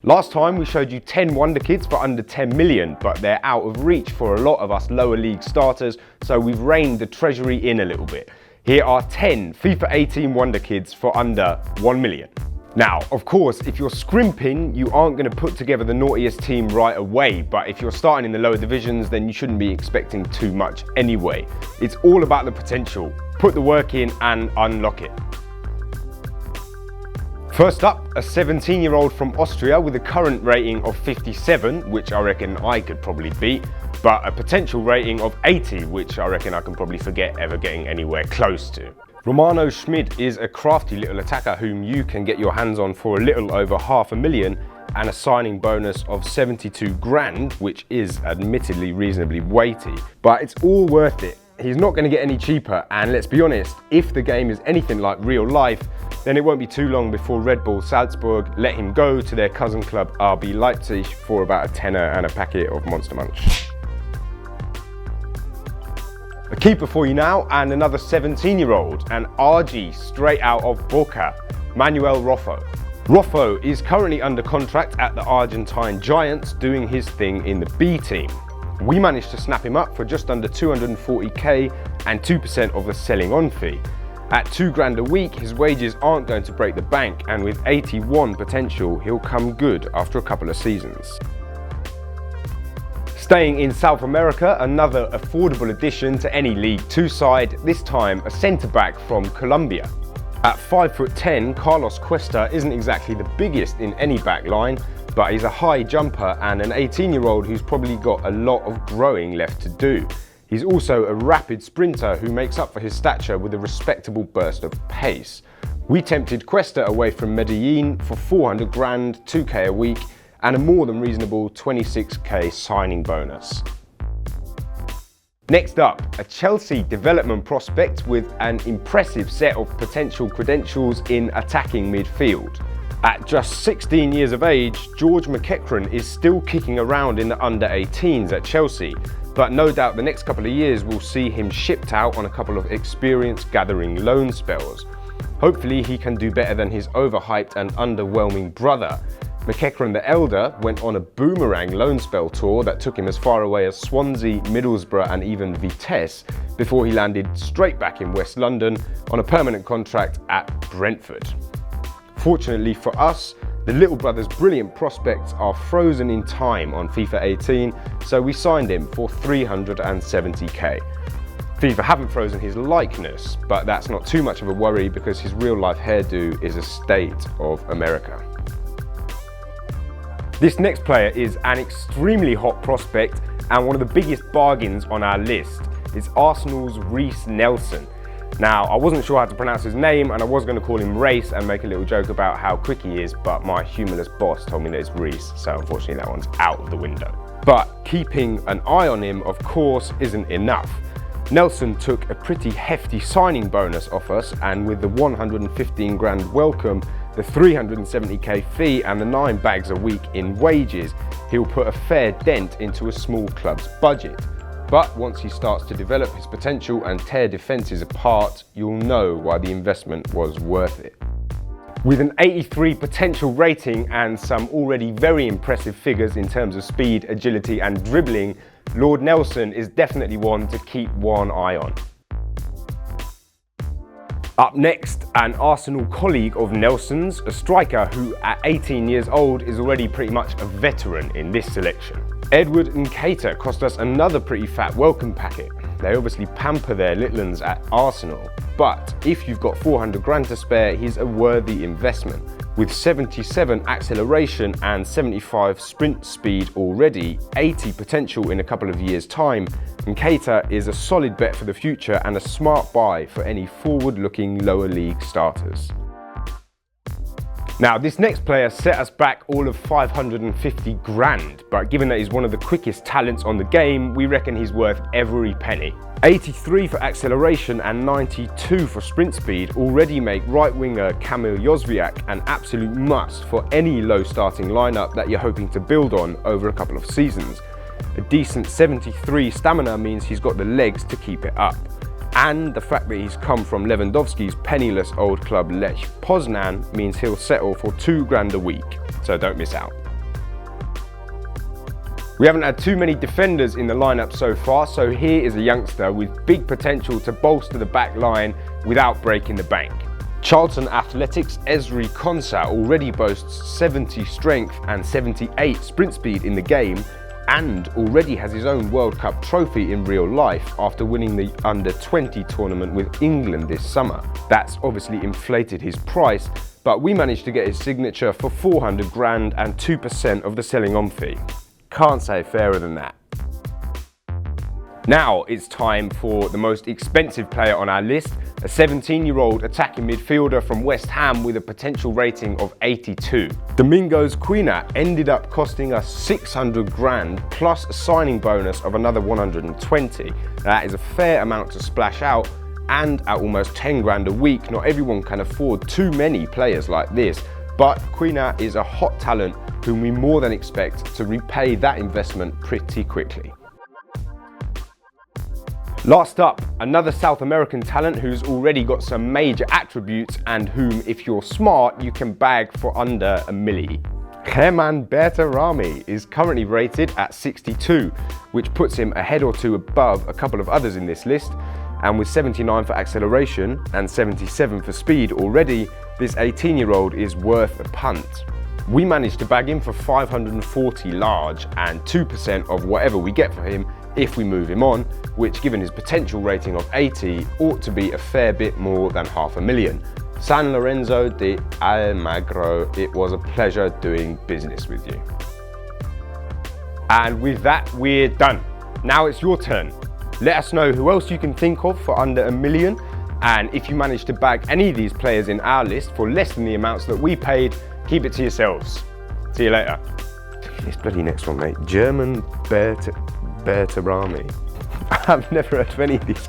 Last time we showed you 10 wonder kids for under 10 million, but they're out of reach for a lot of us lower league starters, so we've reined the treasury in a little bit. Here are 10 FIFA 18 wonder kids for under 1 million. Now, of course, if you're scrimping, you aren't going to put together the naughtiest team right away, but if you're starting in the lower divisions, then you shouldn't be expecting too much anyway. It's all about the potential. Put the work in and unlock it. First up, a 17-year-old from Austria with a current rating of 57, which I reckon I could probably beat, but a potential rating of 80, which I reckon I can probably forget ever getting anywhere close to. Schmidt is a crafty little attacker whom you can get your hands on for a little over $500,000 and a signing bonus of 72 grand, which is admittedly reasonably weighty, but it's all worth it. He's not going to get any cheaper, and let's be honest, if the game is anything like real life, then it won't be too long before Red Bull Salzburg let him go to their cousin club RB Leipzig for about a tenner and a packet of Monster Munch. A keeper for you now, and another 17-year-old, an RG straight out of Boca, Manuel Roffo. Roffo is currently under contract at the Argentine Giants, doing his thing in the B team. We managed to snap him up for just under 240k and 2% of the selling on fee. At 2 grand a week, his wages aren't going to break the bank, and with 81 potential, he'll come good after a couple of seasons. Staying in South America, another affordable addition to any League 2 side, this time a centre-back from Colombia. At 5'10", Carlos Cueta isn't exactly the biggest in any back line, but he's a high jumper and an 18-year-old who's probably got a lot of growing left to do. He's also a rapid sprinter who makes up for his stature with a respectable burst of pace. We tempted Cueta away from Medellin for 400 grand, 2k a week, and a more than reasonable 26k signing bonus. Next up, a Chelsea development prospect with an impressive set of potential credentials in attacking midfield. At just 16 years of age, McEachran is still kicking around in the under-18s at Chelsea, but no doubt the next couple of years will see him shipped out on a couple of experience-gathering loan spells. Hopefully he can do better than his overhyped and underwhelming brother. McEachran the elder went on a boomerang loan spell tour that took him as far away as Swansea, Middlesbrough and even Vitesse before he landed straight back in West London on a permanent contract at Brentford. Fortunately for us, the little brother's brilliant prospects are frozen in time on FIFA 18, so we signed him for 370k. FIFA haven't frozen his likeness, but that's not too much of a worry because his real life hairdo is a state of America. This next player is an extremely hot prospect and one of the biggest bargains on our list. It's Arsenal's Reiss Nelson. Now, I wasn't sure how to pronounce his name and I was going to call him Reiss and make a little joke about how quick he is, but my humorless boss told me that it's Reiss, so unfortunately that one's out of the window. But keeping an eye on him, of course, isn't enough. Nelson took a pretty hefty signing bonus off us, and with the 115 grand welcome, the 370k fee and the 9 bags a week in wages, he'll put a fair dent into a small club's budget. But once he starts to develop his potential and tear defences apart, you'll know why the investment was worth it. With an 83 potential rating and some already very impressive figures in terms of speed, agility and dribbling, Lord Nelson is definitely one to keep one eye on. Up next, an Arsenal colleague of Nelson's, a striker who at 18 years old is already pretty much a veteran in this selection. Nketiah cost us another pretty fat welcome packet. They obviously pamper their little uns at Arsenal, but if you've got 400 grand to spare, he's a worthy investment. With 77 acceleration and 75 sprint speed already, 80 potential in a couple of years' time, Nketiah is a solid bet for the future and a smart buy for any forward-looking lower league starters. Now, this next player set us back all of 550 grand, but given that he's one of the quickest talents on the game, we reckon he's worth every penny. 83 for acceleration and 92 for sprint speed already make right winger Camille an absolute must for any low starting lineup that you're hoping to build on over a couple of seasons. A decent 73 stamina means he's got the legs to keep it up. And the fact that he's come from Lewandowski's penniless old club Lech Poznan means he'll settle for 2 grand a week, so don't miss out. We haven't had too many defenders in the lineup so far, so here is a youngster with big potential to bolster the back line without breaking the bank. Charlton Athletic's Ezra already boasts 70 strength and 78 sprint speed in the game, and already has his own World Cup trophy in real life after winning the Under-20 tournament with England this summer. That's obviously inflated his price, but we managed to get his signature for 400 grand and 2% of the selling on fee. Can't say fairer than that. Now it's time for the most expensive player on our list, a 17-year-old attacking midfielder from West Ham with a potential rating of 82. Domingos Cueta ended up costing us 600 grand plus a signing bonus of another 120. That is a fair amount to splash out, and at almost 10 grand a week, not everyone can afford too many players like this, but Cueta is a hot talent whom we more than expect to repay that investment pretty quickly. Last up, another South American talent who's already got some major attributes and whom, if you're smart, you can bag for under a milli. Berta is currently rated at 62, which puts him a head or two above a couple of others in this list, and with 79 for acceleration and 77 for speed already, this 18-year-old is worth a punt. We managed to bag him for 540 large and 2% of whatever we get for him if we move him on, which given his potential rating of 80 ought to be a fair bit more than $500,000. San Lorenzo de Almagro, it was a pleasure doing business with you. And with that, we're done. Now it's your turn. Let us know who else you can think of for under $1 million, and if you manage to bag any of these players in our list for less than the amounts that we paid, keep it to yourselves. See you later. This bloody next one, mate. German Berta. I've never heard of any of these.